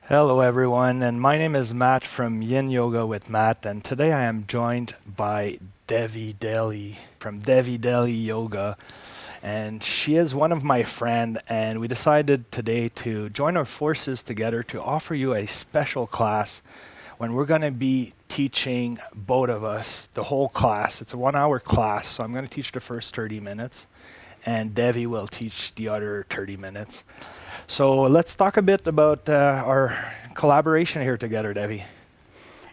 Hello everyone, and my name is Matt from Yin Yoga with Matt, and today I am joined by Daly from Daly Yoga, and she is one of my friend, and we decided today to join our forces together to offer you a special class when we're going to be teaching both of us the whole class. It's a 1 hour class, so I'm going to teach the first 30 minutes, and Devi will teach the other 30 minutes. So let's talk a bit about our collaboration here together, Devi.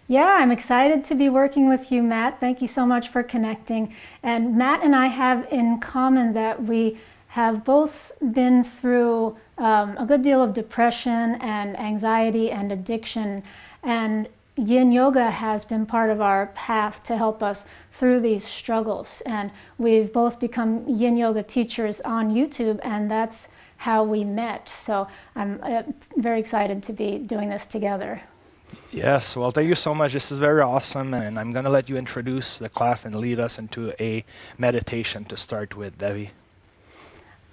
Yeah, I'm excited to be working with you, Matt. Thank you so much for connecting. And Matt and I have in common that we have both been through a good deal of depression and anxiety and addiction. And Yin Yoga has been part of our path to help us through these struggles. And we've both become Yin Yoga teachers on YouTube, and that's how we met. So I'm very excited to be doing this together. Yes, well, thank you so much. This is very awesome, and I'm going to let you introduce the class and lead us into a meditation to start with, Devi.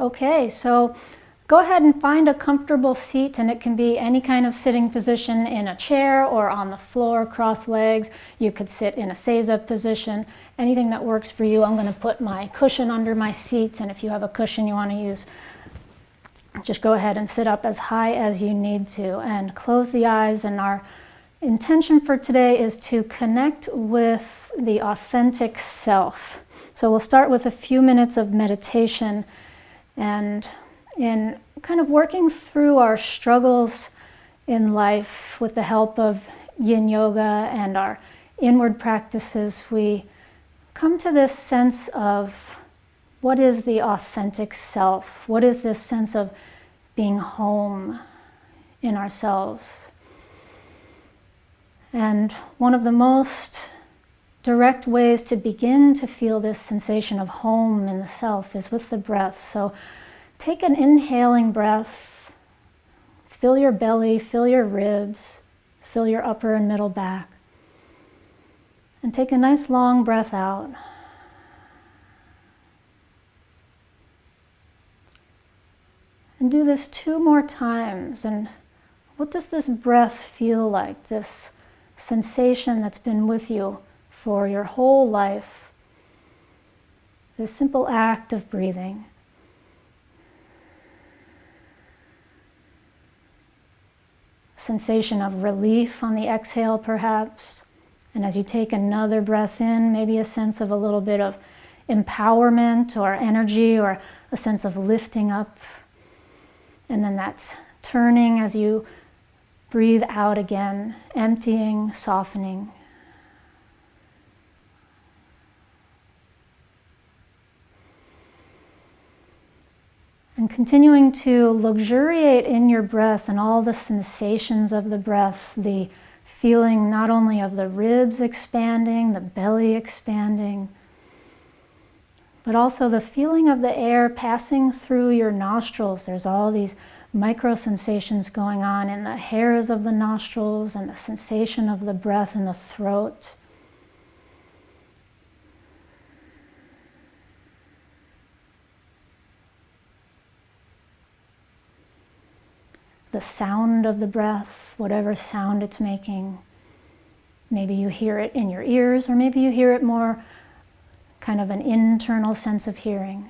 Okay, so go ahead and find a comfortable seat, and it can be any kind of sitting position in a chair or on the floor, cross legs. You could sit in a seiza position, anything that works for you. I'm going to put my cushion under my seat, and if you have a cushion you want to use, just go ahead and sit up as high as you need to and close the eyes. And our intention for today is to connect with the authentic self. So we'll start with a few minutes of meditation, and in kind of working through our struggles in life with the help of Yin Yoga and our inward practices, we come to this sense of what is the authentic self? What is this sense of being home in ourselves? And one of the most direct ways to begin to feel this sensation of home in the self is with the breath. So take an inhaling breath, fill your belly, fill your ribs, fill your upper and middle back, and take a nice long breath out. And do this 2 more times. And what does this breath feel like? This sensation that's been with you for your whole life. This simple act of breathing. Sensation of relief on the exhale, perhaps. And as you take another breath in, maybe a sense of a little bit of empowerment or energy, or a sense of lifting up. And then that's turning as you breathe out again, emptying, softening. And continuing to luxuriate in your breath and all the sensations of the breath, the feeling not only of the ribs expanding, the belly expanding, but also the feeling of the air passing through your nostrils. There's all these micro sensations going on in the hairs of the nostrils and the sensation of the breath in the throat. The sound of the breath, whatever sound it's making. Maybe you hear it in your ears, or maybe you hear it more kind of an internal sense of hearing.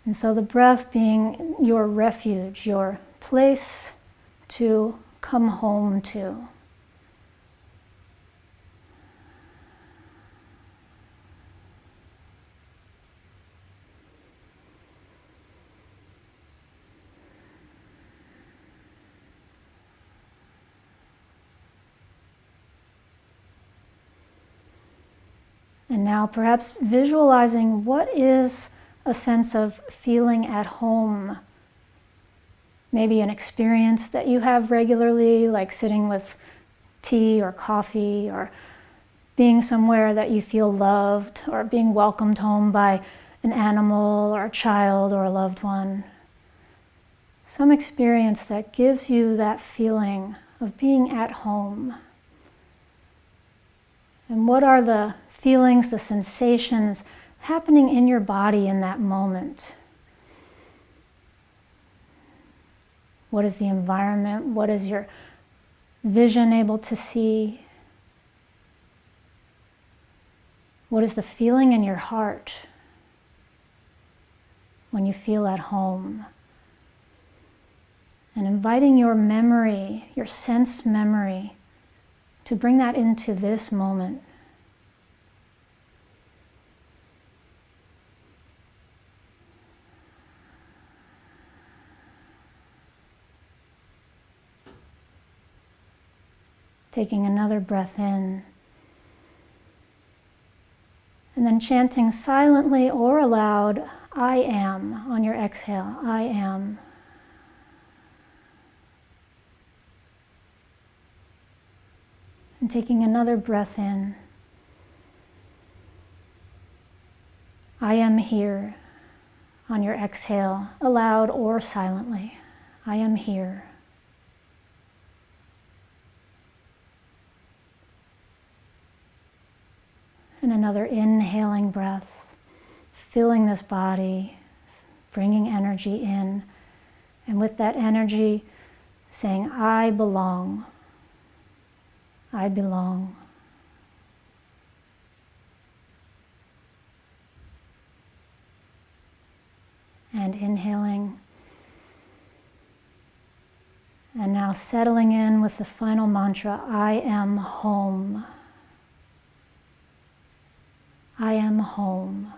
And so the breath being your refuge, your place to come home to. And now perhaps visualizing what is a sense of feeling at home. Maybe an experience that you have regularly, like sitting with tea or coffee, or being somewhere that you feel loved, or being welcomed home by an animal or a child or a loved one. Some experience that gives you that feeling of being at home. And what are the feelings, the sensations happening in your body in that moment? What is the environment? What is your vision able to see? What is the feeling in your heart when you feel at home? And inviting your memory, your sense memory, to bring that into this moment. Taking another breath in. And then chanting silently or aloud, I am, on your exhale, I am. And taking another breath in. I am here, on your exhale, aloud or silently. I am here. And another inhaling breath, filling this body, bringing energy in. And with that energy, saying, I belong. I belong. And inhaling. And now settling in with the final mantra, I am home. I am home.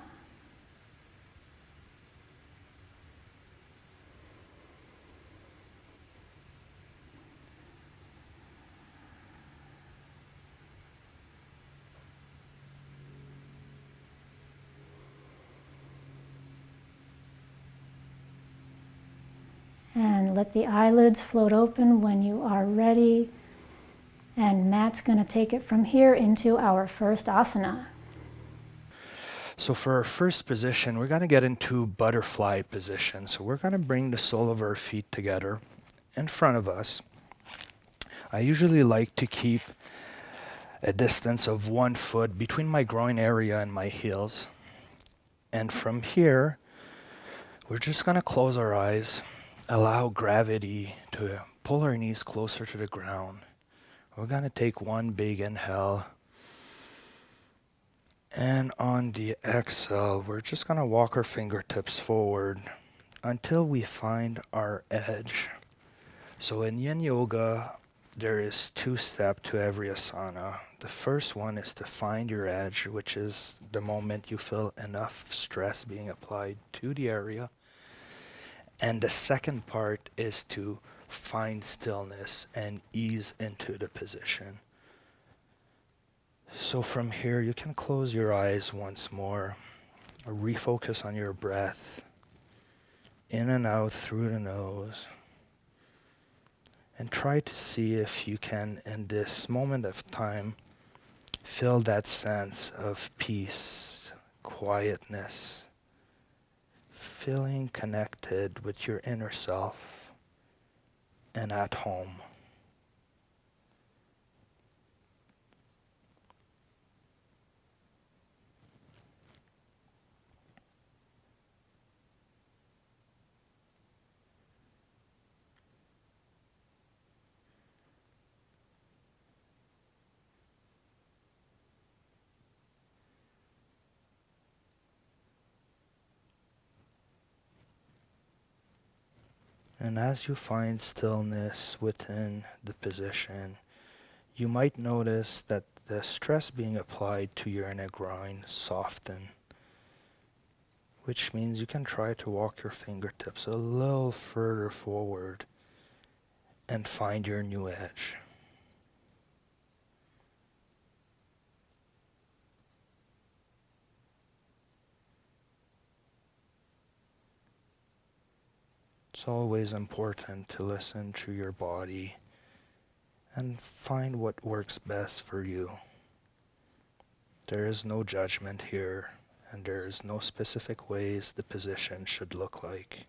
And let the eyelids float open when you are ready. And Matt's going to take it from here into our first asana. So for our first position, we're going to get into butterfly position. So we're going to bring the sole of our feet together in front of us. I usually like to keep a distance of 1 foot between my groin area and my heels. And from here, we're just going to close our eyes, allow gravity to pull our knees closer to the ground. We're going to take one big inhale. And on the exhale, we're just going to walk our fingertips forward until we find our edge. So in Yin Yoga, there is 2 steps to every asana. The first one is to find your edge, which is the moment you feel enough stress being applied to the area. And the second part is to find stillness and ease into the position. So from here, you can close your eyes once more, refocus on your breath, in and out through the nose, and try to see if you can, in this moment of time, feel that sense of peace, quietness, feeling connected with your inner self and at home. And as you find stillness within the position, you might notice that the stress being applied to your inner groin soften, which means you can try to walk your fingertips a little further forward and find your new edge. It's always important to listen to your body and find what works best for you. There is no judgment here, and there is no specific ways the position should look like.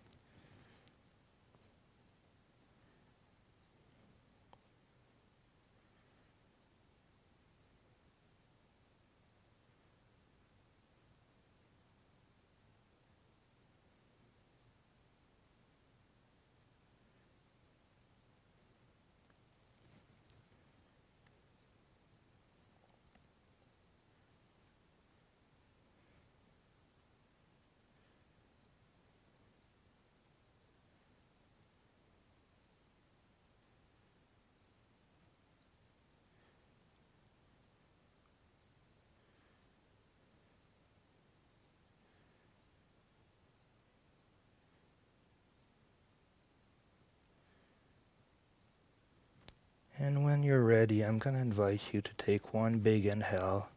ready, I'm going to invite you to take one big inhale.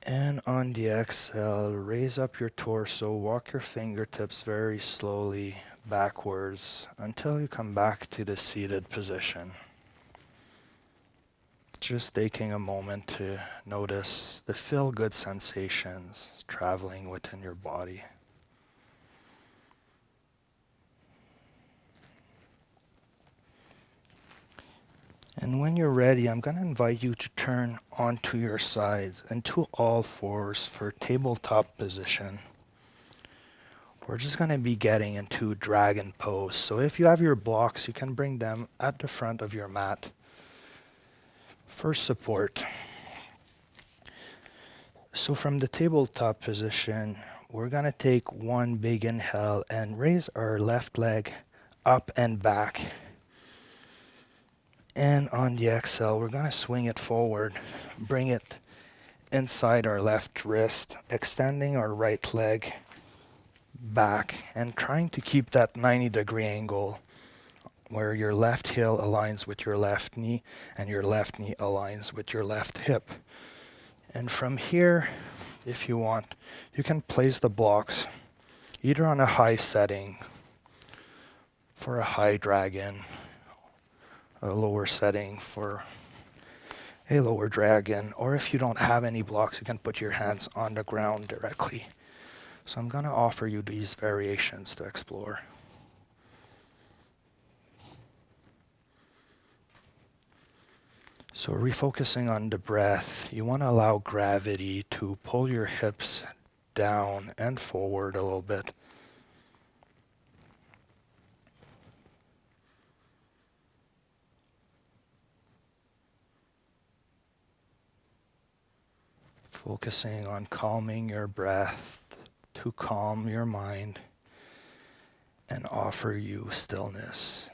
And on the exhale, raise up your torso, walk your fingertips very slowly backwards until you come back to the seated position. Just taking a moment to notice the feel-good sensations traveling within your body. And when you're ready, I'm going to invite you to turn onto your sides and to all fours for tabletop position. We're just going to be getting into dragon pose. So if you have your blocks, you can bring them at the front of your mat for support. So from the tabletop position, we're going to take one big inhale and raise our left leg up and back. And on the exhale, we're going to swing it forward, bring it inside our left wrist, extending our right leg back and trying to keep that 90-degree angle where your left heel aligns with your left knee and your left knee aligns with your left hip. And from here, if you want, you can place the blocks either on a high setting for a high dragon, a lower setting for a lower dragon, or if you don't have any blocks, you can put your hands on the ground directly. So I'm going to offer you these variations to explore. So refocusing on the breath, you want to allow gravity to pull your hips down and forward a little bit. Focusing on calming your breath to calm your mind and offer you stillness.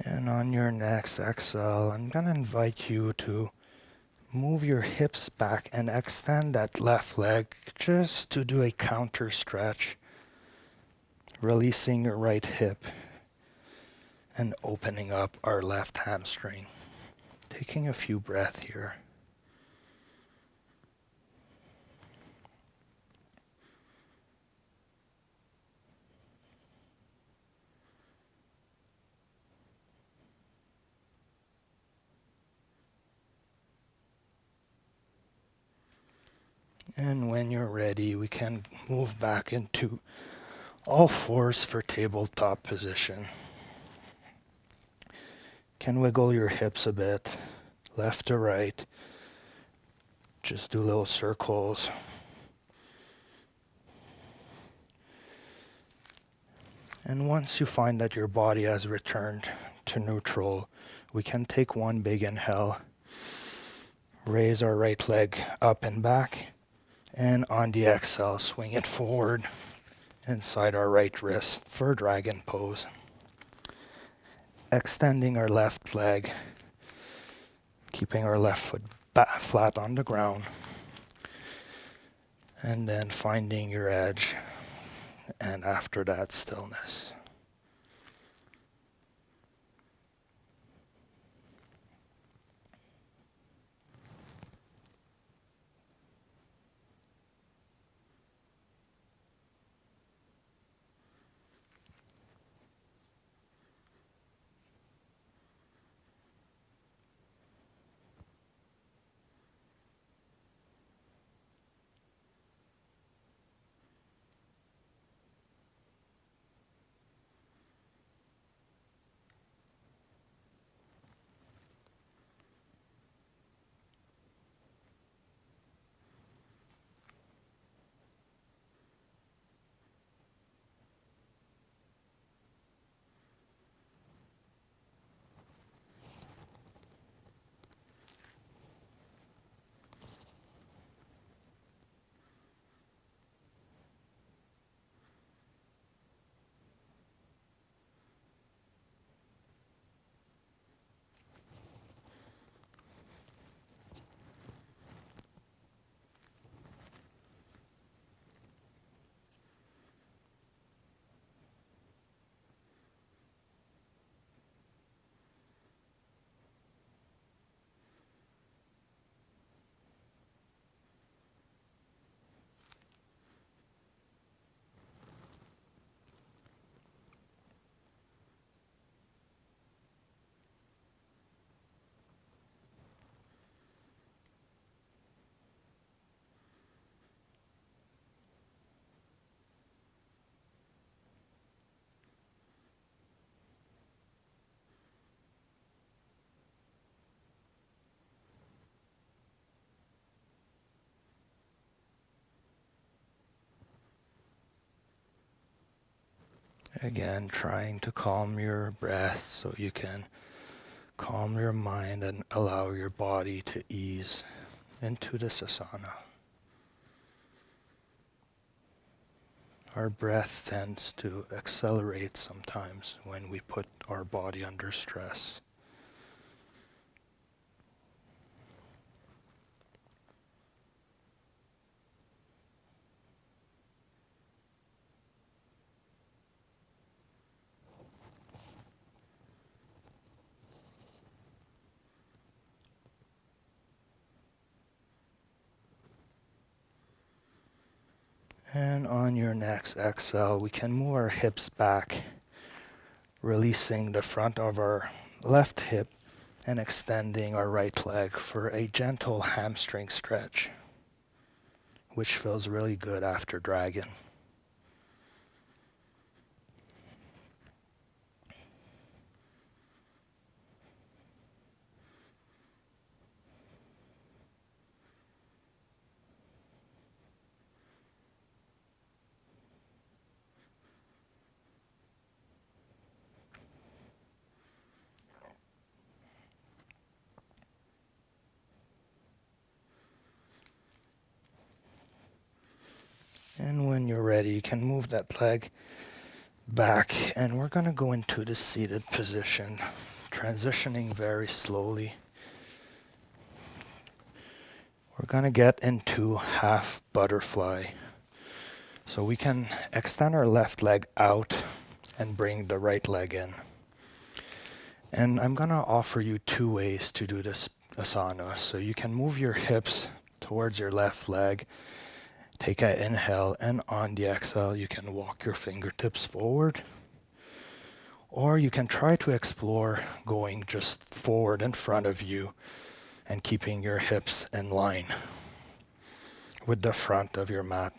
And on your next exhale, I'm going to invite you to move your hips back and extend that left leg just to do a counter stretch, releasing your right hip and opening up our left hamstring. Taking a few breaths here. And when you're ready, we can move back into all fours for tabletop position. Can wiggle your hips a bit, left to right. Just do little circles. And once you find that your body has returned to neutral, we can take one big inhale, raise our right leg up and back, and on the exhale, swing it forward inside our right wrist for dragon pose. extending our left leg, keeping our left foot flat on the ground, and then finding your edge, and after that, stillness. Again, trying to calm your breath so you can calm your mind and allow your body to ease into this asana. Our breath tends to accelerate sometimes when we put our body under stress. And on your next exhale, we can move our hips back, releasing the front of our left hip and extending our right leg for a gentle hamstring stretch, which feels really good after dragon. And when you're ready, you can move that leg back, and we're going to go into the seated position, transitioning very slowly. We're going to get into half butterfly. So we can extend our left leg out and bring the right leg in. And I'm going to offer you two ways to do this asana. So you can move your hips towards your left leg, take an inhale, and on the exhale, you can walk your fingertips forward. Or you can try to explore going just forward in front of you and keeping your hips in line with the front of your mat.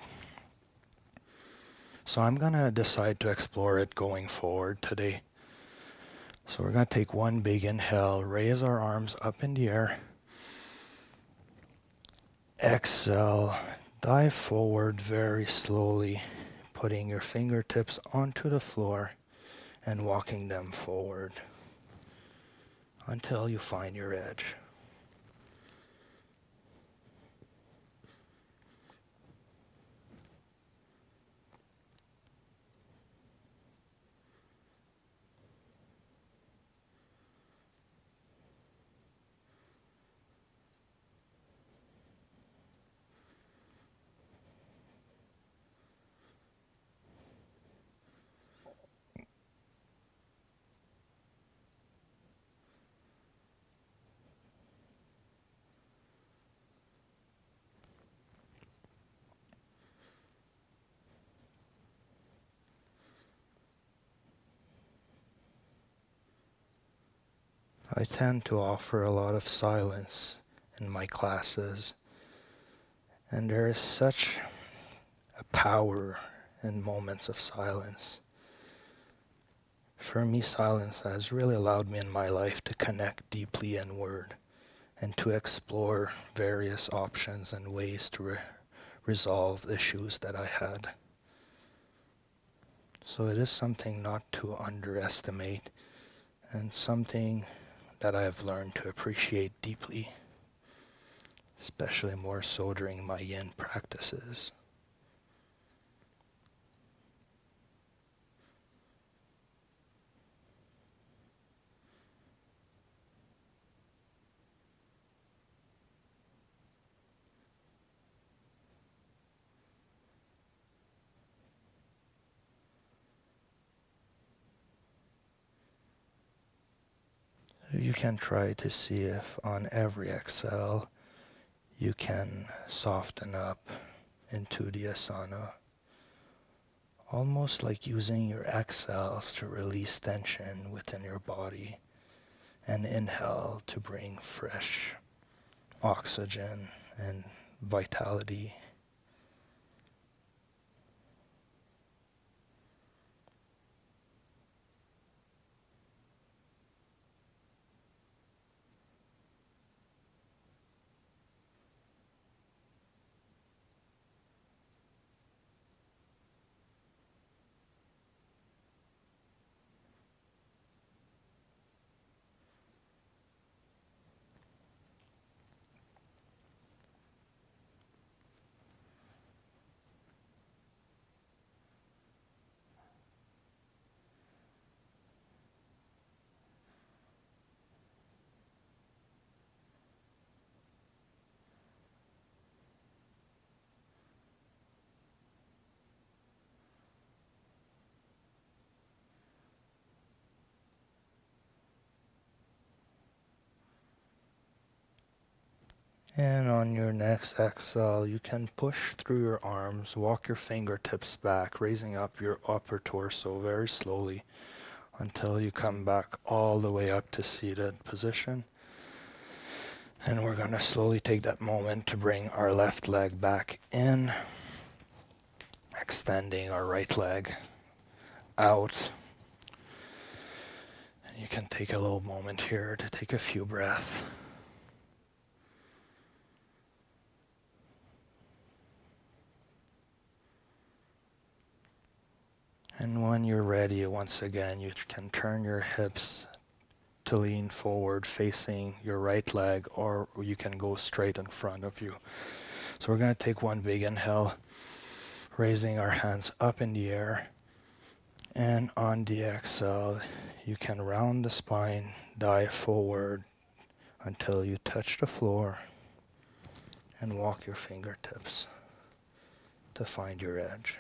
So I'm going to decide to explore it going forward today. So we're going to take one big inhale, raise our arms up in the air. Exhale, dive forward very slowly, putting your fingertips onto the floor and walking them forward until you find your edge. I tend to offer a lot of silence in my classes, and there is such a power in moments of silence. For me, silence has really allowed me in my life to connect deeply inward and to explore various options and ways to resolve issues that I had. So it is something not to underestimate and something that I have learned to appreciate deeply, especially more so during my yin practices. You can try to see if on every exhale you can soften up into the asana, almost like using your exhales to release tension within your body and inhale to bring fresh oxygen and vitality. And on your next exhale, you can push through your arms, walk your fingertips back, raising up your upper torso very slowly until you come back all the way up to seated position. And we're going to slowly take that moment to bring our left leg back in, extending our right leg out. And you can take a little moment here to take a few breaths. And when you're ready, once again, you can turn your hips to lean forward facing your right leg, or you can go straight in front of you. So we're going to take one big inhale, raising our hands up in the air. And on the exhale, you can round the spine, dive forward until you touch the floor, and walk your fingertips to find your edge.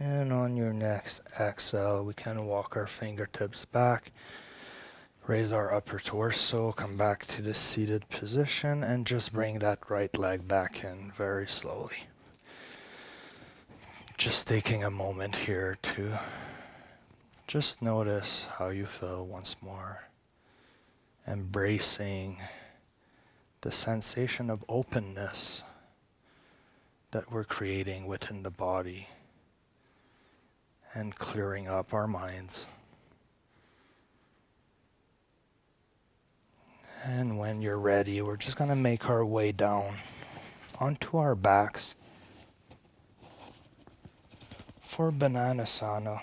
And on your next exhale, we can walk our fingertips back, raise our upper torso, come back to the seated position, and just bring that right leg back in very slowly. Just taking a moment here to just notice how you feel once more, embracing the sensation of openness that we're creating within the body and clearing up our minds. And when you're ready, we're just going to make our way down onto our backs for Bananaasana.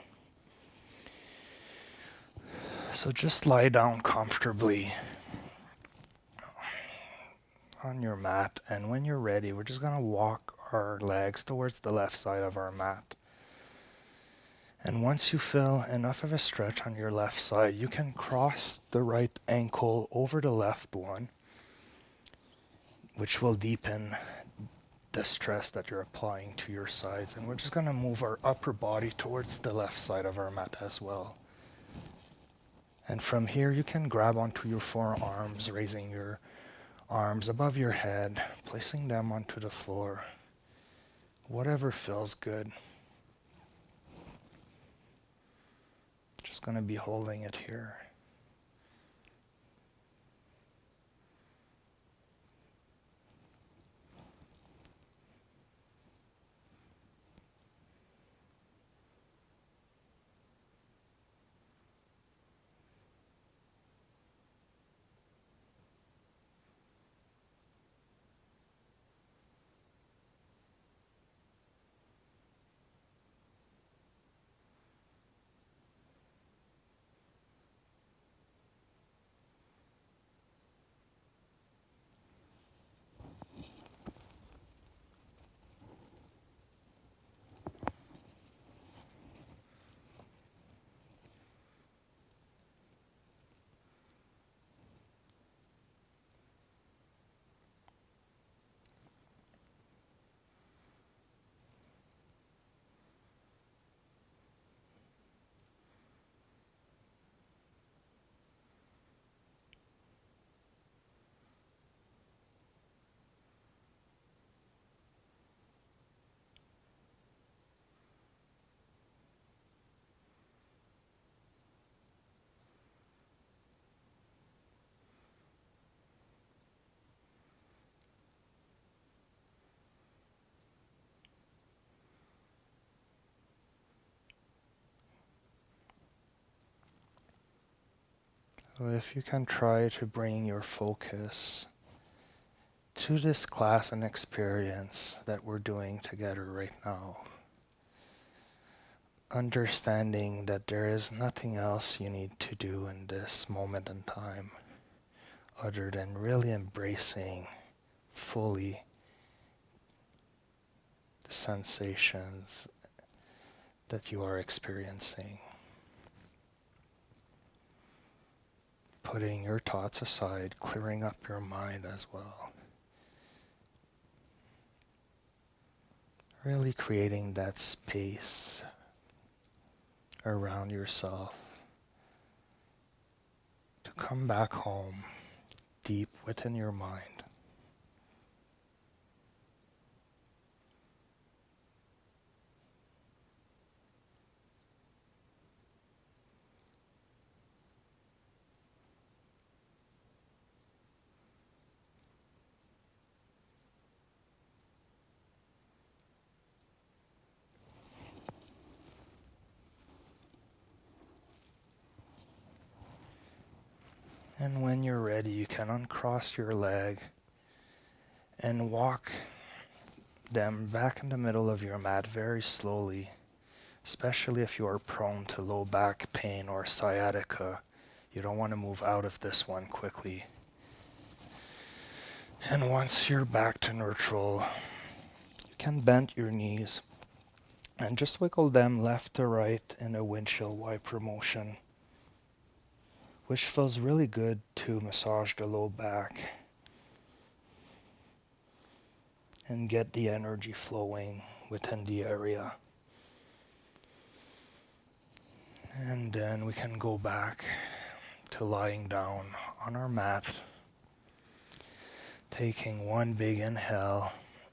So just lie down comfortably on your mat, and when you're ready, we're just going to walk our legs towards the left side of our mat. And once you feel enough of a stretch on your left side, you can cross the right ankle over the left one, which will deepen the stress that you're applying to your sides. And we're just going to move our upper body towards the left side of our mat as well. And from here, you can grab onto your forearms, raising your arms above your head, placing them onto the floor. Whatever feels good. Just going to be holding it here. So if you can try to bring your focus to this class and experience that we're doing together right now, understanding that there is nothing else you need to do in this moment in time other than really embracing fully the sensations that you are experiencing. Putting your thoughts aside, clearing up your mind as well. Really creating that space around yourself to come back home deep within your mind. And when you're ready, you can uncross your leg and walk them back in the middle of your mat very slowly, especially if you are prone to low back pain or sciatica. You don't want to move out of this one quickly. And once you're back to neutral, you can bend your knees and just wiggle them left to right in a windshield wiper motion, which feels really good to massage the low back and get the energy flowing within the area. And then we can go back to lying down on our mat, taking one big inhale,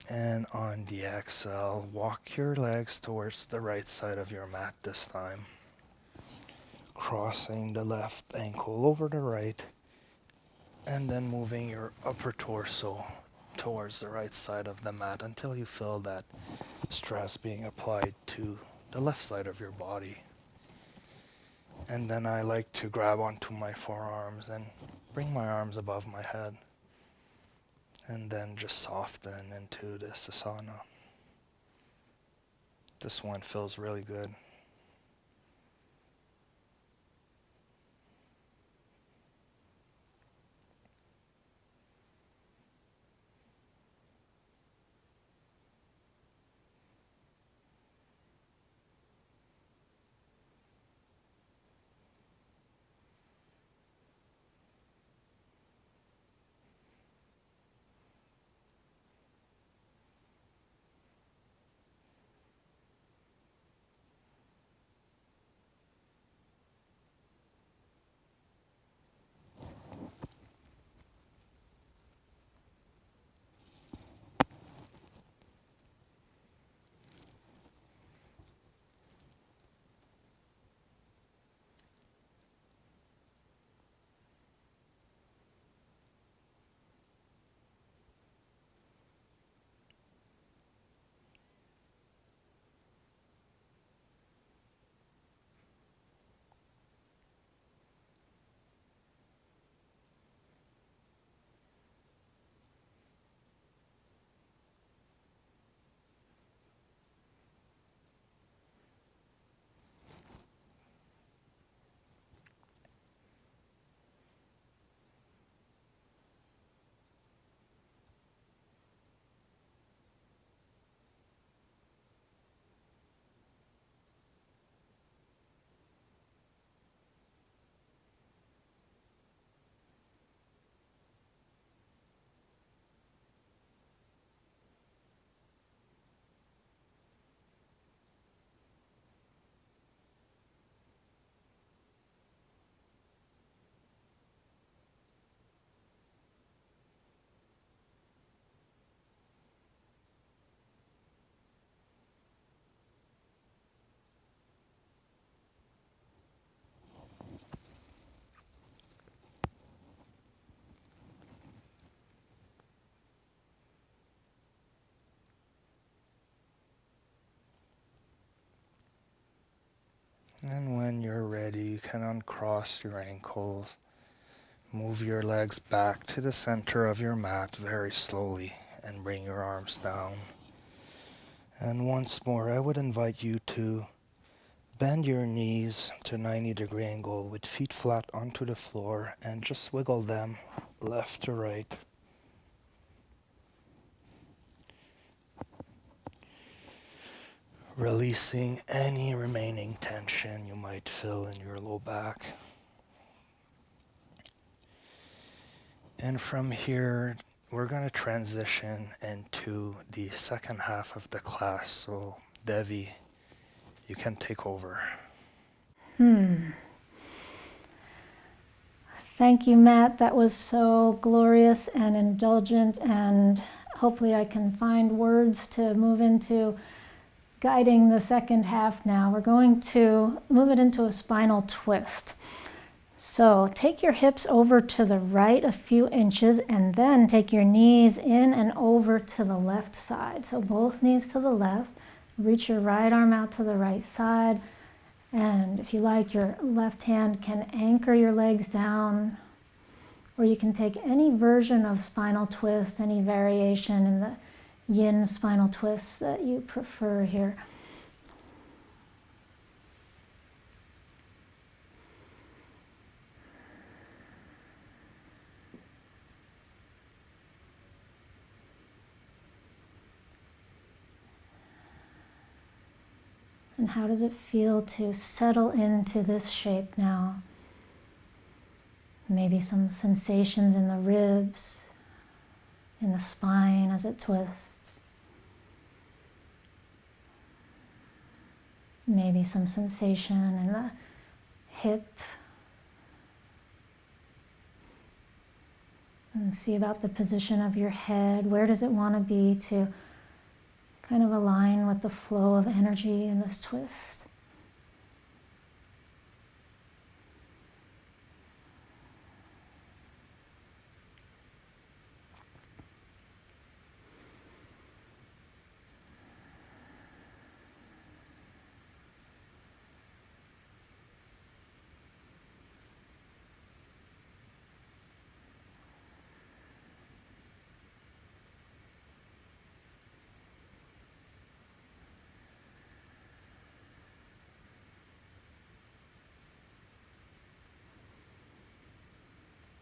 and on the exhale, walk your legs towards the right side of your mat this time, crossing the left ankle over the right, and then moving your upper torso towards the right side of the mat until you feel that stress being applied to the left side of your body. And then I like to grab onto my forearms and bring my arms above my head, and then just soften into this asana. This one feels really good. And when you're ready, you can uncross your ankles, move your legs back to the center of your mat very slowly, and bring your arms down. And once more, I would invite you to bend your knees to 90-degree angle with feet flat onto the floor and just wiggle them left to right. Releasing any remaining tension you might feel in your low back. And from here, we're going to transition into the second half of the class. So, Devi, you can take over. Thank you, Matt. That was so glorious and indulgent, and hopefully I can find words to move into guiding the second half now. We're going to move it into a spinal twist. So take your hips over to the right a few inches, and then take your knees in and over to the left side. So both knees to the left. Reach your right arm out to the right side. And if you like, your left hand can anchor your legs down, or you can take any version of spinal twist, any variation in the yin spinal twist that you prefer here. And how does it feel to settle into this shape now? Maybe some sensations in the ribs, in the spine as it twists. Maybe some sensation in the hip. And see about the position of your head. Where does it want to be to kind of align with the flow of energy in this twist?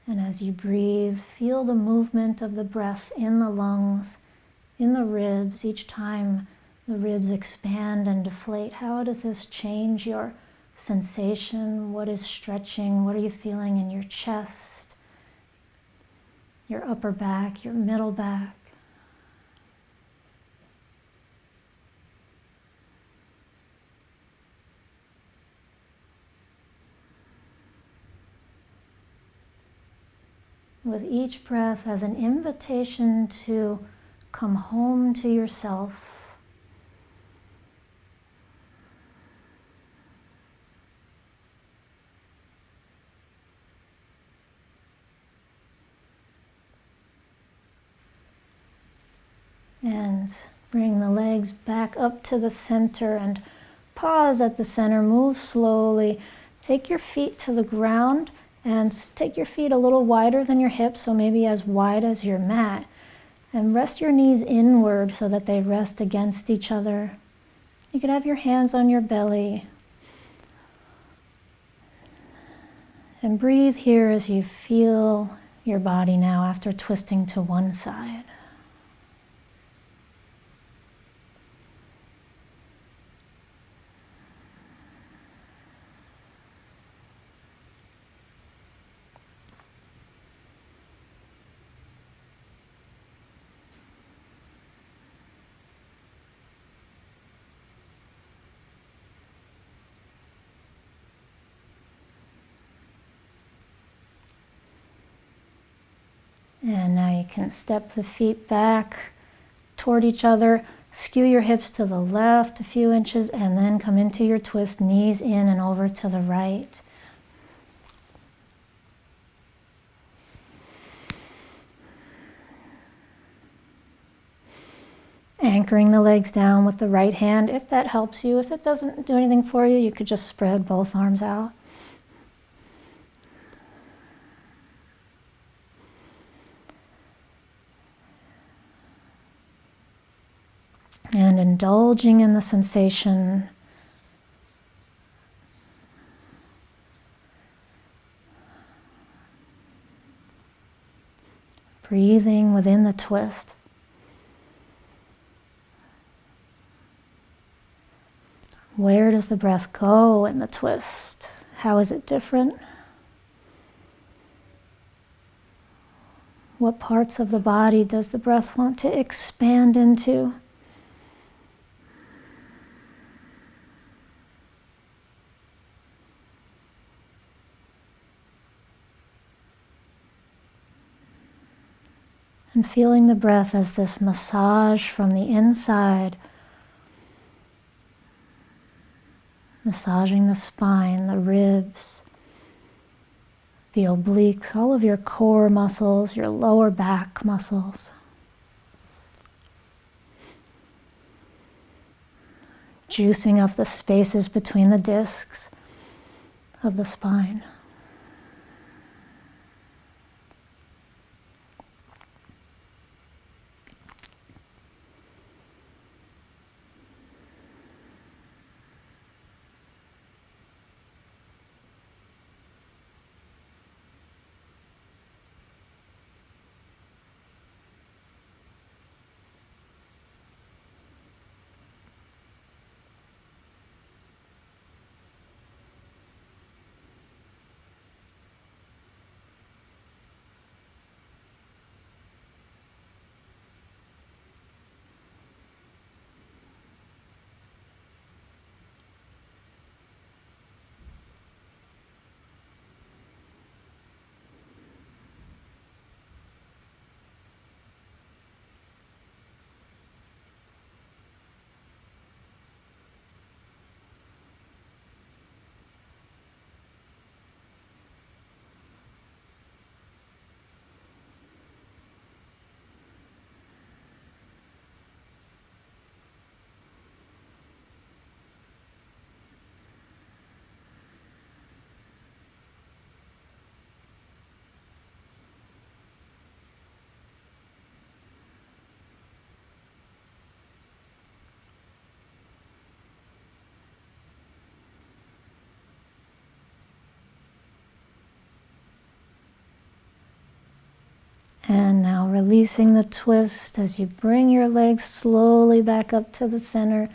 And as you breathe, feel the movement of the breath in the lungs, in the ribs. Each time the ribs expand and deflate, how does this change your sensation? What is stretching? What are you feeling in your chest, your upper back, your middle back? With each breath as an invitation to come home to yourself. And bring the legs back up to the center and pause at the center. Move slowly. Take your feet to the ground and take your feet a little wider than your hips, so maybe as wide as your mat. And rest your knees inward so that they rest against each other. You could have your hands on your belly. And breathe here as you feel your body now after twisting to one side. And now you can step the feet back toward each other, skew your hips to the left a few inches, and then come into your twist, knees in and over to the right. Anchoring the legs down with the right hand if that helps you. If it doesn't do anything for you, you could just spread both arms out. And indulging in the sensation breathing within the twist. Where does the breath go in the twist? How is it different? What parts of the body does the breath want to expand into? And feeling the breath as this massage from the inside, massaging the spine, the ribs, the obliques, all of your core muscles, your lower back muscles. Juicing up the spaces between the discs of the spine. And now releasing the twist as you bring your legs slowly back up to the center.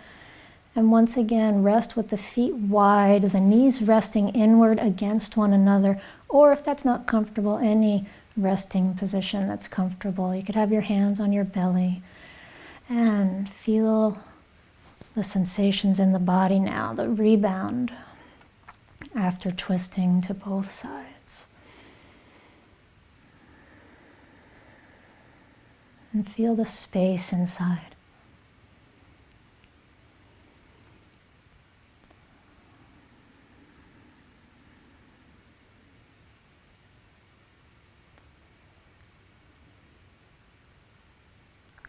And once again, rest with the feet wide, the knees resting inward against one another, or if that's not comfortable, any resting position that's comfortable. You could have your hands on your belly and feel the sensations in the body now, the rebound after twisting to both sides. And feel the space inside.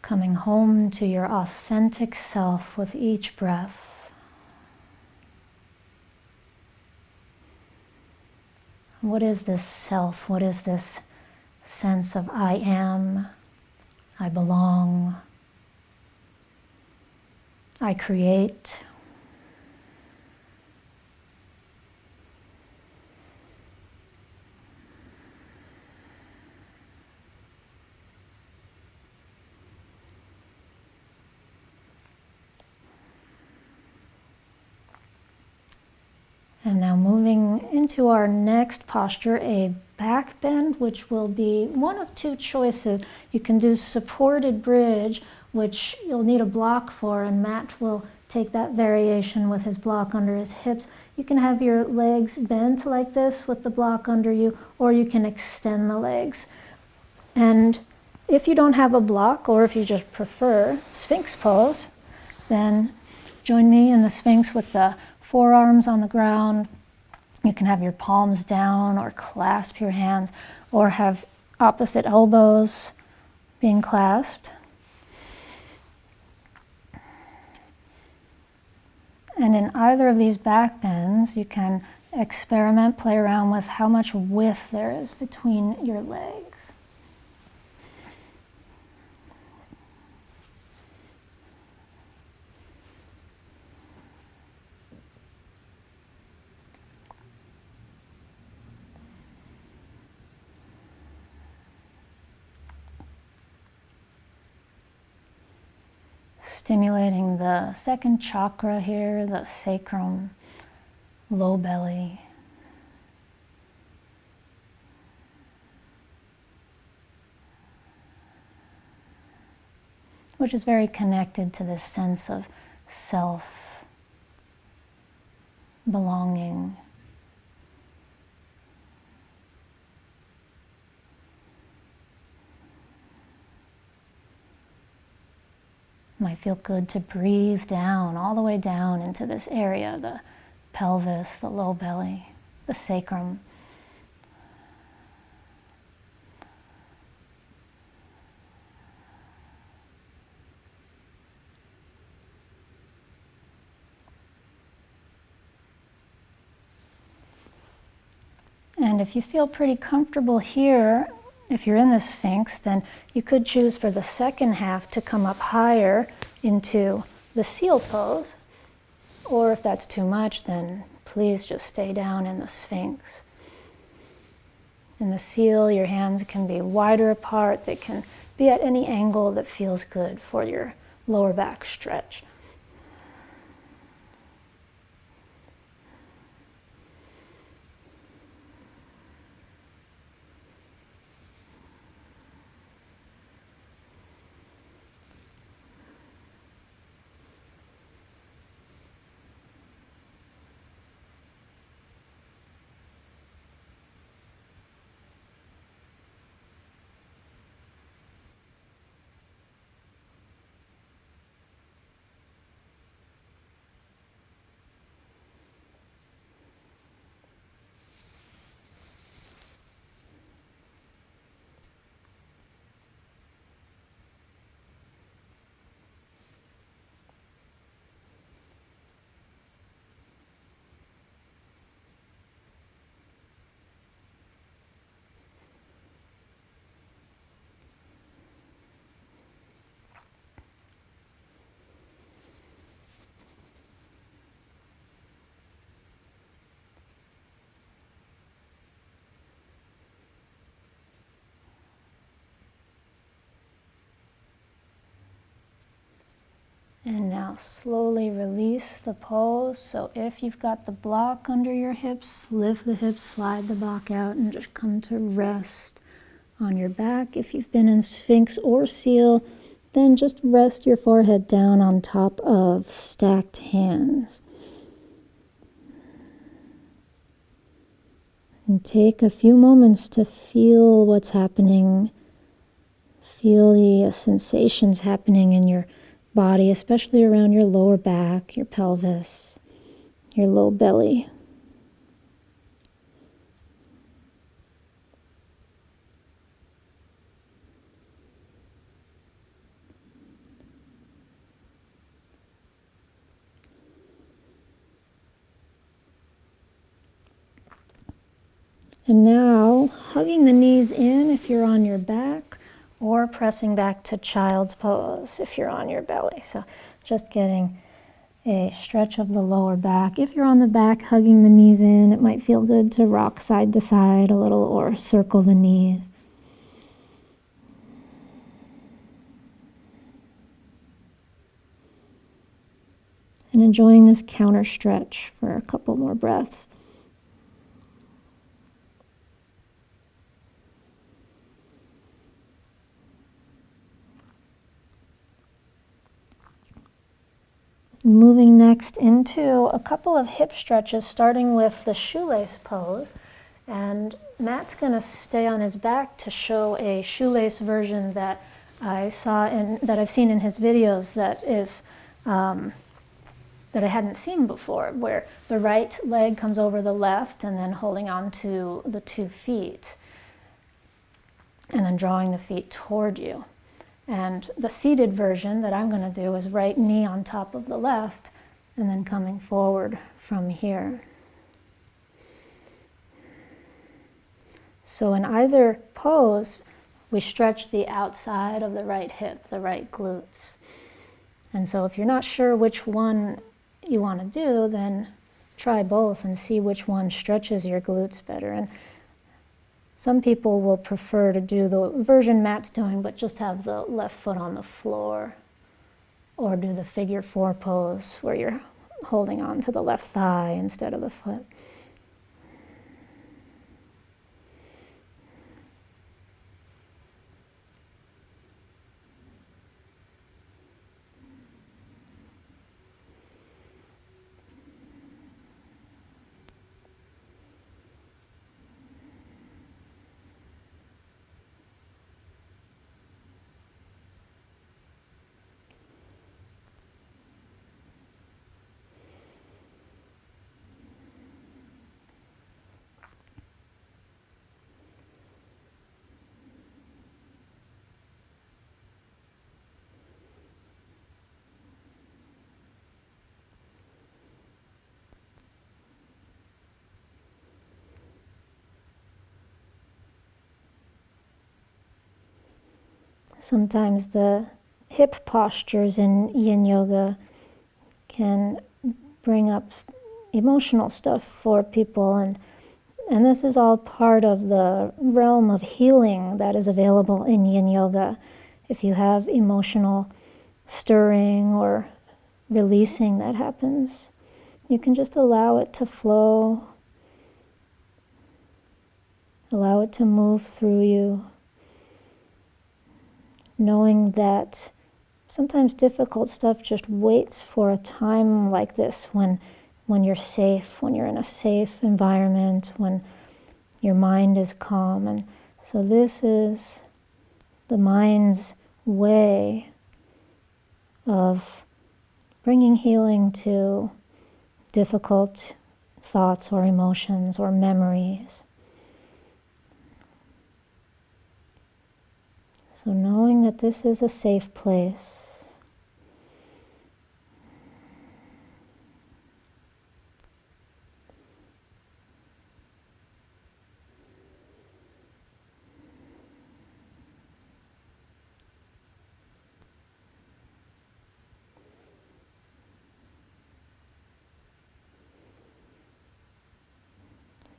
Coming home to your authentic self with each breath. What is this self? What is this sense of I am, I belong, I create? And now moving into our next posture, a back bend, which will be one of two choices. You can do supported bridge, which you'll need a block for, and Matt will take that variation with his block under his hips. You can have your legs bent like this with the block under you, or you can extend the legs. And if you don't have a block, or if you just prefer Sphinx pose, then join me in the Sphinx with the forearms on the ground. You can have your palms down or clasp your hands, or have opposite elbows being clasped. And in either of these back bends, you can experiment, play around with how much width there is between your legs. Stimulating the second chakra here, the sacrum, low belly. Which is very connected to this sense of self, belonging. Might feel good to breathe down, all the way down into this area, the pelvis, the low belly, the sacrum. And if you feel pretty comfortable here, if you're in the Sphinx, then you could choose for the second half to come up higher into the seal pose. Or if that's too much, then please just stay down in the Sphinx. In the seal, your hands can be wider apart. They can be at any angle that feels good for your lower back stretch. And now slowly release the pose. So if you've got the block under your hips, lift the hips, slide the block out, and just come to rest on your back. If you've been in Sphinx or Seal, then just rest your forehead down on top of stacked hands. And take a few moments to feel what's happening. Feel the sensations happening in your body, especially around your lower back, your pelvis, your low belly. And now, hugging the knees in if you're on your back, or pressing back to child's pose if you're on your belly. So just getting a stretch of the lower back. If you're on the back, hugging the knees in, it might feel good to rock side to side a little or circle the knees. And enjoying this counter stretch for a couple more breaths. Moving next into a couple of hip stretches, starting with the shoelace pose. And Matt's going to stay on his back to show a shoelace version that I've seen in his videos that is that I hadn't seen before, where the right leg comes over the left and then holding on to the 2 feet and then drawing the feet toward you. And the seated version that I'm going to do is right knee on top of the left and then coming forward from here. So in either pose, we stretch the outside of the right hip, the right glutes. And so if you're not sure which one you want to do, then try both and see which one stretches your glutes better. And some people will prefer to do the version Matt's doing, but just have the left foot on the floor, or do the figure 4 pose where you're holding on to the left thigh instead of the foot. Sometimes the hip postures in Yin Yoga can bring up emotional stuff for people, and this is all part of the realm of healing that is available in Yin Yoga. If you have emotional stirring or releasing that happens, you can just allow it to flow, allow it to move through you, knowing that sometimes difficult stuff just waits for a time like this when you're safe, when you're in a safe environment, when your mind is calm. And so this is the mind's way of bringing healing to difficult thoughts or emotions or memories. So knowing that this is a safe place.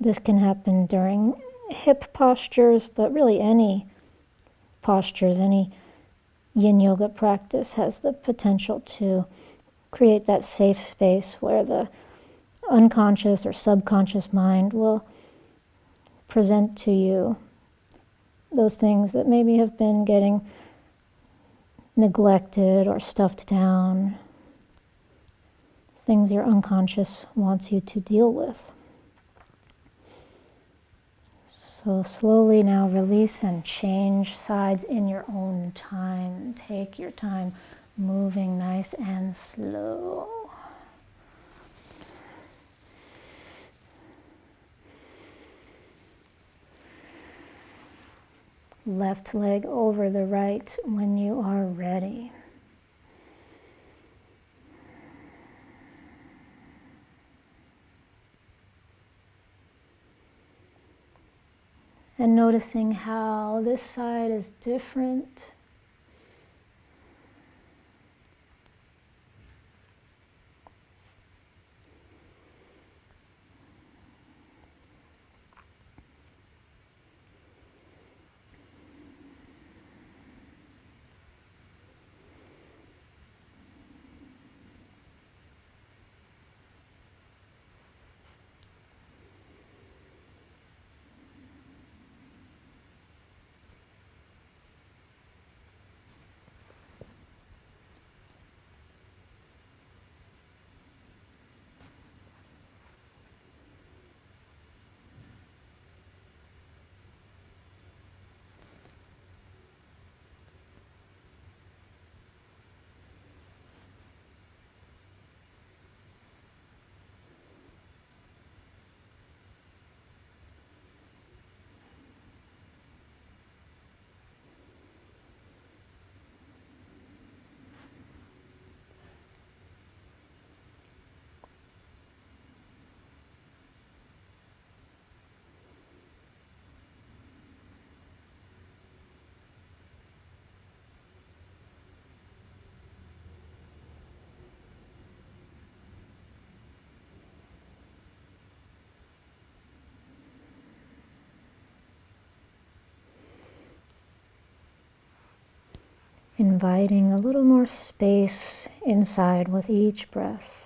This can happen during hip postures, but really any postures, any Yin Yoga practice has the potential to create that safe space where the unconscious or subconscious mind will present to you those things that maybe have been getting neglected or stuffed down, things your unconscious wants you to deal with. So slowly now release and change sides in your own time. Take your time moving nice and slow. Left leg over the right when you are ready. And noticing how this side is different. Inviting a little more space inside with each breath.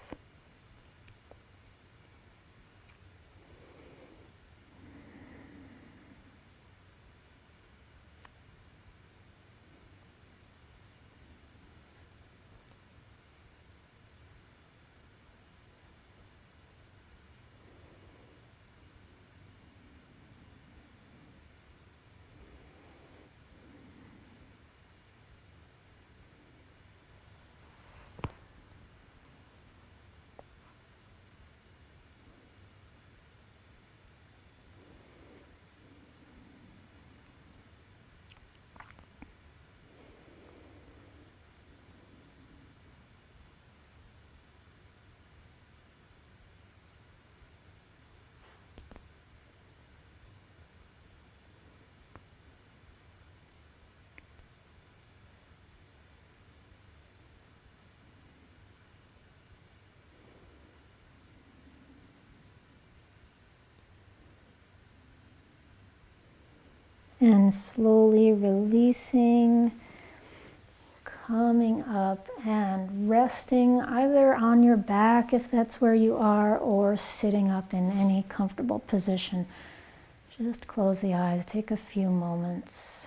And slowly releasing, coming up and resting either on your back if that's where you are, or sitting up in any comfortable position. Just close the eyes, take a few moments.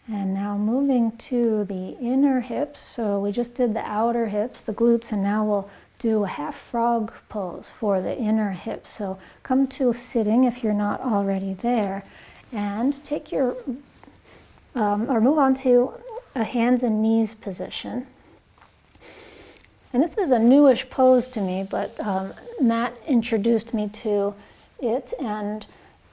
And now moving to the inner hips. So we just did the outer hips, the glutes, and now we'll do a half frog pose for the inner hips. So come to sitting if you're not already there, and take your, or move on to a hands and knees position. And this is a newish pose to me, but Matt introduced me to it, and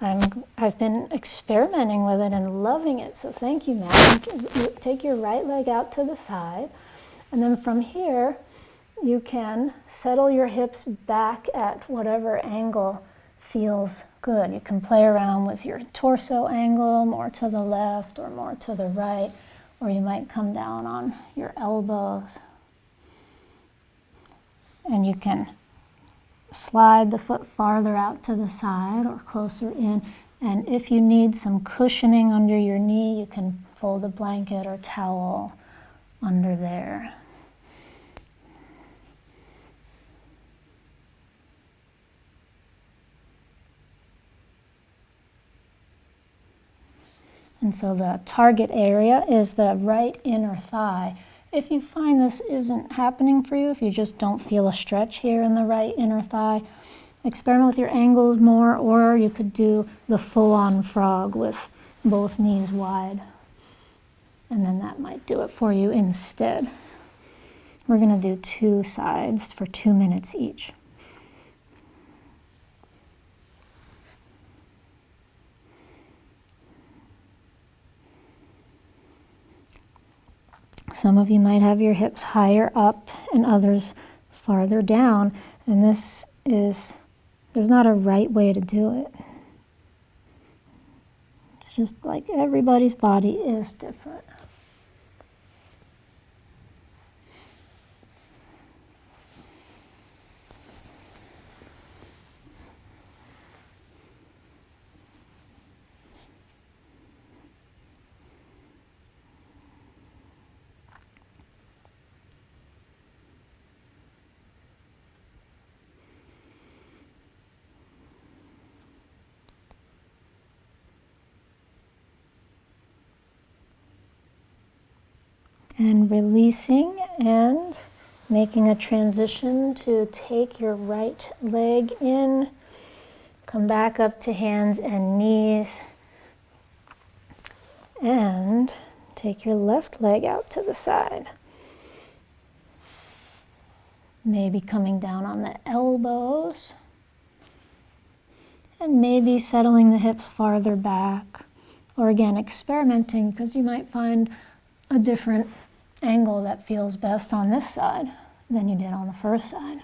I've been experimenting with it and loving it, so thank you, Matt. Take your right leg out to the side, and then from here, you can settle your hips back at whatever angle feels good. You can play around with your torso angle, more to the left or more to the right, or you might come down on your elbows. And you can slide the foot farther out to the side or closer in. And if you need some cushioning under your knee, you can fold a blanket or towel under there. And so the target area is the right inner thigh. If you find this isn't happening for you, if you just don't feel a stretch here in the right inner thigh, experiment with your angles more, or you could do the full-on frog with both knees wide. And then that might do it for you instead. We're going to do 2 sides for 2 minutes each. Some of you might have your hips higher up and others farther down, and there's not a right way to do it. It's just like everybody's body is different. And releasing and making a transition to take your right leg in, come back up to hands and knees, and take your left leg out to the side. Maybe coming down on the elbows, and maybe settling the hips farther back, or again experimenting, because you might find a different angle that feels best on this side than you did on the first side.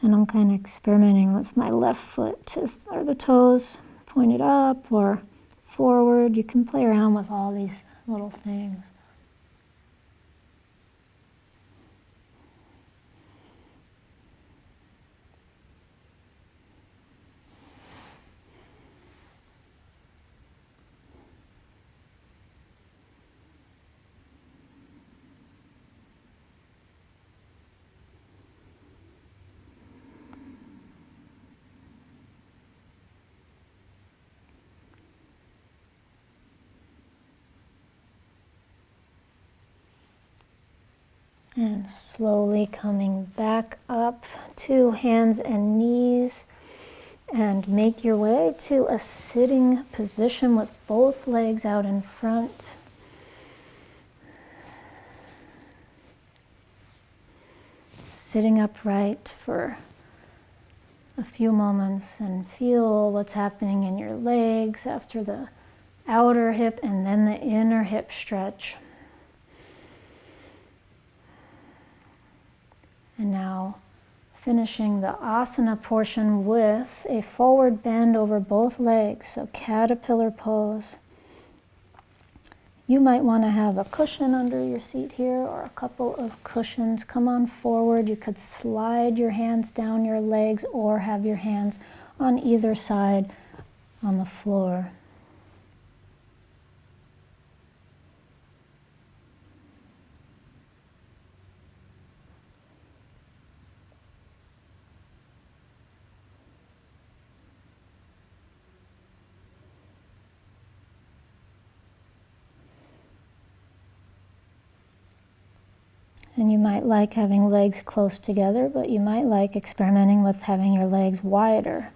And I'm kind of experimenting with my left foot. Are the toes pointed up or forward? You can play around with all these little things. And slowly coming back up to hands and knees, and make your way to a sitting position with both legs out in front. Sitting upright for a few moments and feel what's happening in your legs after the outer hip and then the inner hip stretch. And now finishing the asana portion with a forward bend over both legs, so caterpillar pose. You might want to have a cushion under your seat here or a couple of cushions. Come on forward. You could slide your hands down your legs or have your hands on either side on the floor. And you might like having legs close together, but you might like experimenting with having your legs wider,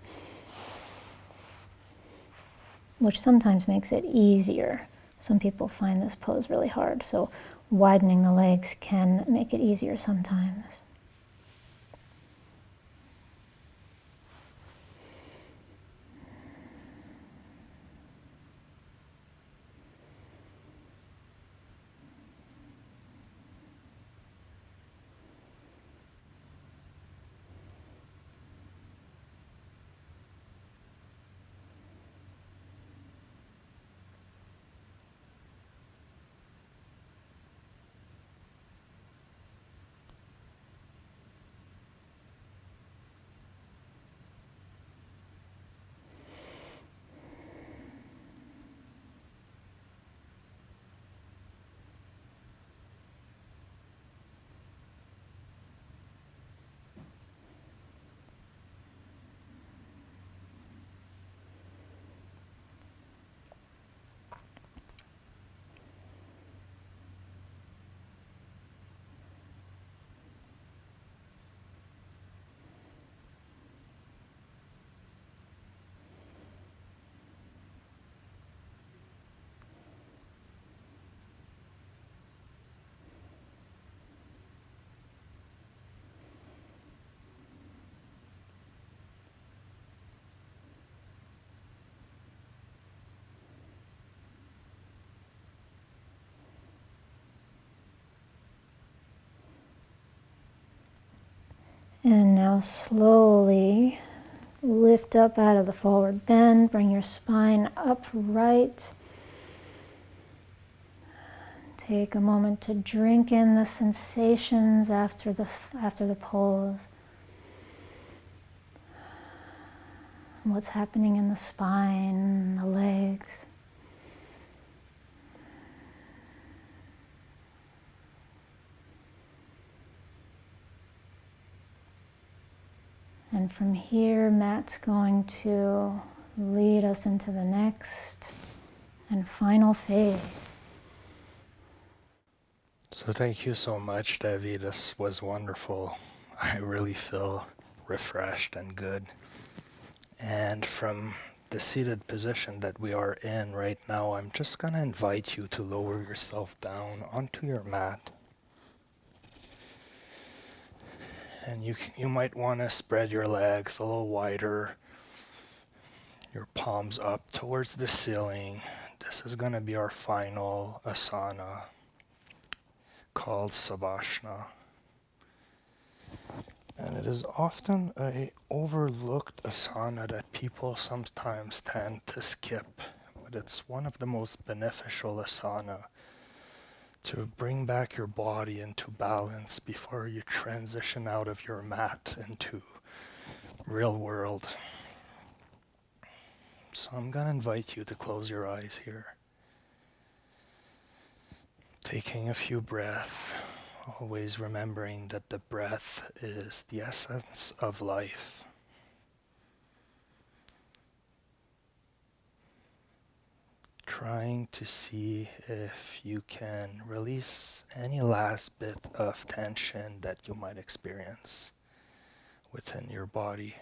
which sometimes makes it easier. Some people find this pose really hard, so widening the legs can make it easier sometimes. And now slowly lift up out of the forward bend, bring your spine upright. Take a moment to drink in the sensations after the pose. What's happening in the spine, the legs. And from here, Matt's going to lead us into the next and final phase. So thank you so much, Devi. This was wonderful. I really feel refreshed and good. And from the seated position that we are in right now, I'm just going to invite you to lower yourself down onto your mat. And you might want to spread your legs a little wider, your palms up towards the ceiling. This is going to be our final asana called Savasana. And it is often a overlooked asana that people sometimes tend to skip, but it's one of the most beneficial asana to bring back your body into balance before you transition out of your mat into real world. So I'm going to invite you to close your eyes here. Taking a few breaths, always remembering that the breath is the essence of life. Trying to see if you can release any last bit of tension that you might experience within your body.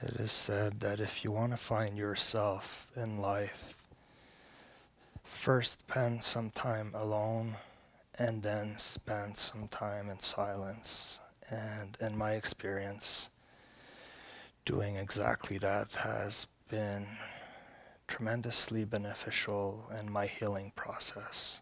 It is said that if you want to find yourself in life, first spend some time alone and then spend some time in silence. And in my experience, doing exactly that has been tremendously beneficial in my healing process.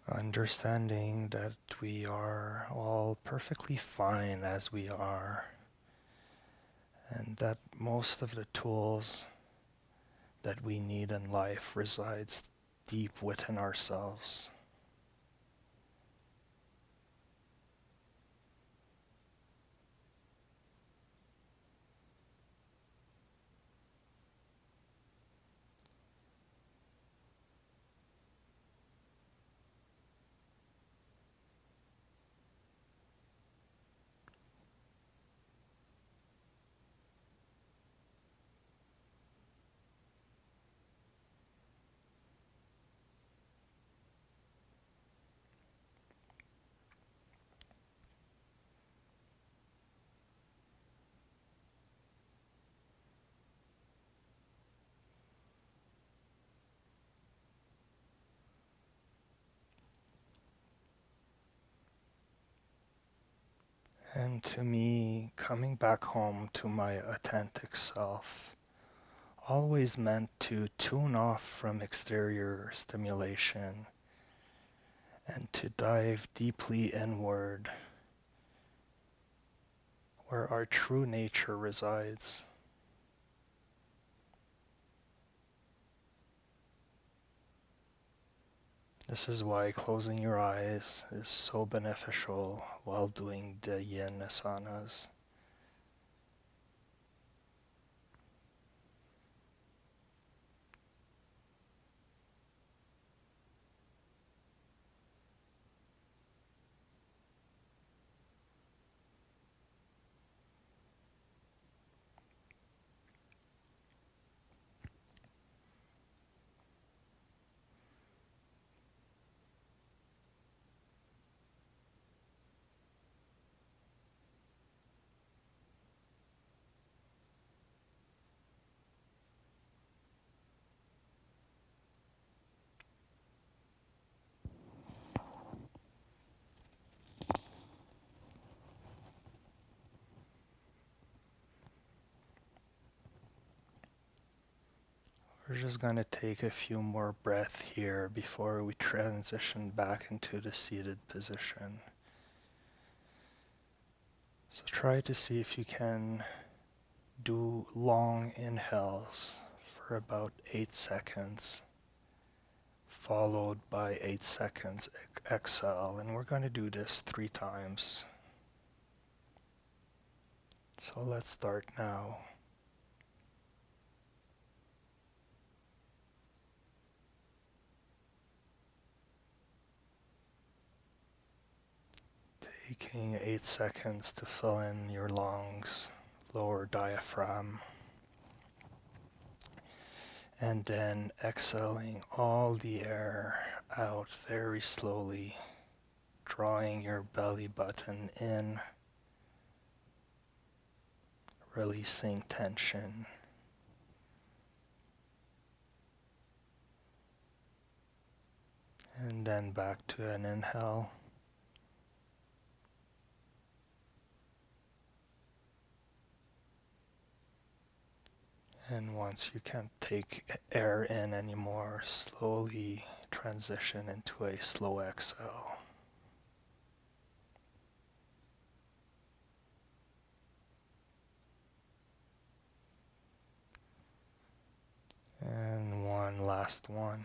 Understanding that we are all perfectly fine as we are, and that most of the tools that we need in life resides deep within ourselves. And to me, coming back home to my authentic self always meant to tune off from exterior stimulation and to dive deeply inward where our true nature resides. This is why closing your eyes is so beneficial while doing the Yin asanas. We're just going to take a few more breaths here before we transition back into the seated position. So try to see if you can do long inhales for about 8 seconds, followed by 8 seconds exhale. And we're going to do this 3 times. So let's start now. Taking 8 seconds to fill in your lungs, lower diaphragm, and then exhaling all the air out very slowly, drawing your belly button in, releasing tension. And then back to an inhale. And once you can't take air in anymore, slowly transition into a slow exhale. And one last one.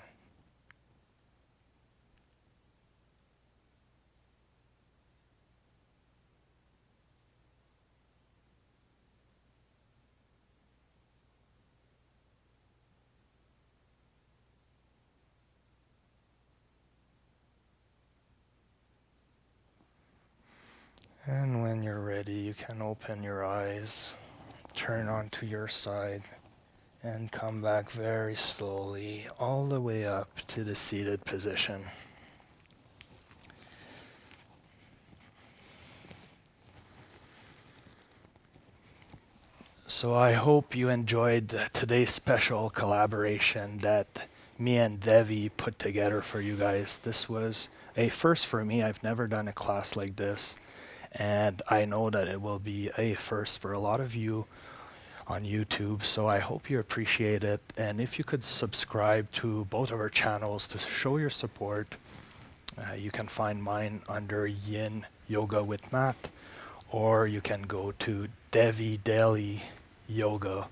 And when you're ready, you can open your eyes, turn onto your side, and come back very slowly all the way up to the seated position. So I hope you enjoyed today's special collaboration that me and Devi put together for you guys. This was a first for me. I've never done a class like this, and I know that it will be a first for a lot of you on YouTube, so I hope you appreciate it. And if you could subscribe to both of our channels to show your support, you can find mine under Yin Yoga with Matt, or you can go to Devi Daly Yoga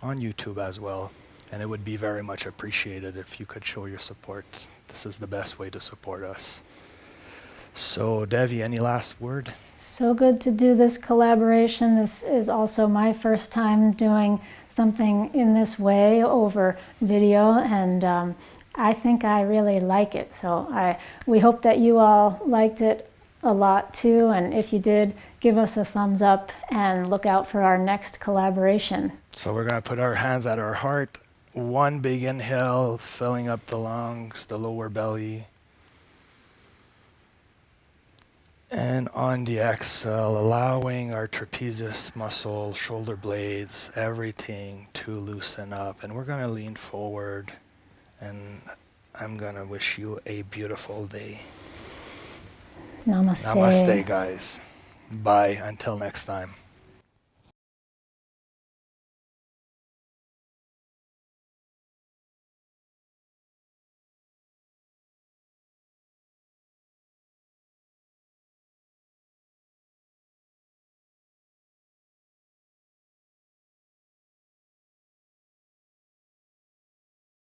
on YouTube as well. And it would be very much appreciated if you could show your support. This is the best way to support us. So, Devi, any last word? So good to do this collaboration. This is also my first time doing something in this way over video, and I think I really like it. So we hope that you all liked it a lot too, and if you did, give us a thumbs up and look out for our next collaboration. So we're going to put our hands at our heart. One big inhale, filling up the lungs, the lower belly. And on the exhale, allowing our trapezius muscle, shoulder blades, everything to loosen up. And we're going to lean forward, and I'm going to wish you a beautiful day. Namaste. Namaste, guys. Bye. Until next time.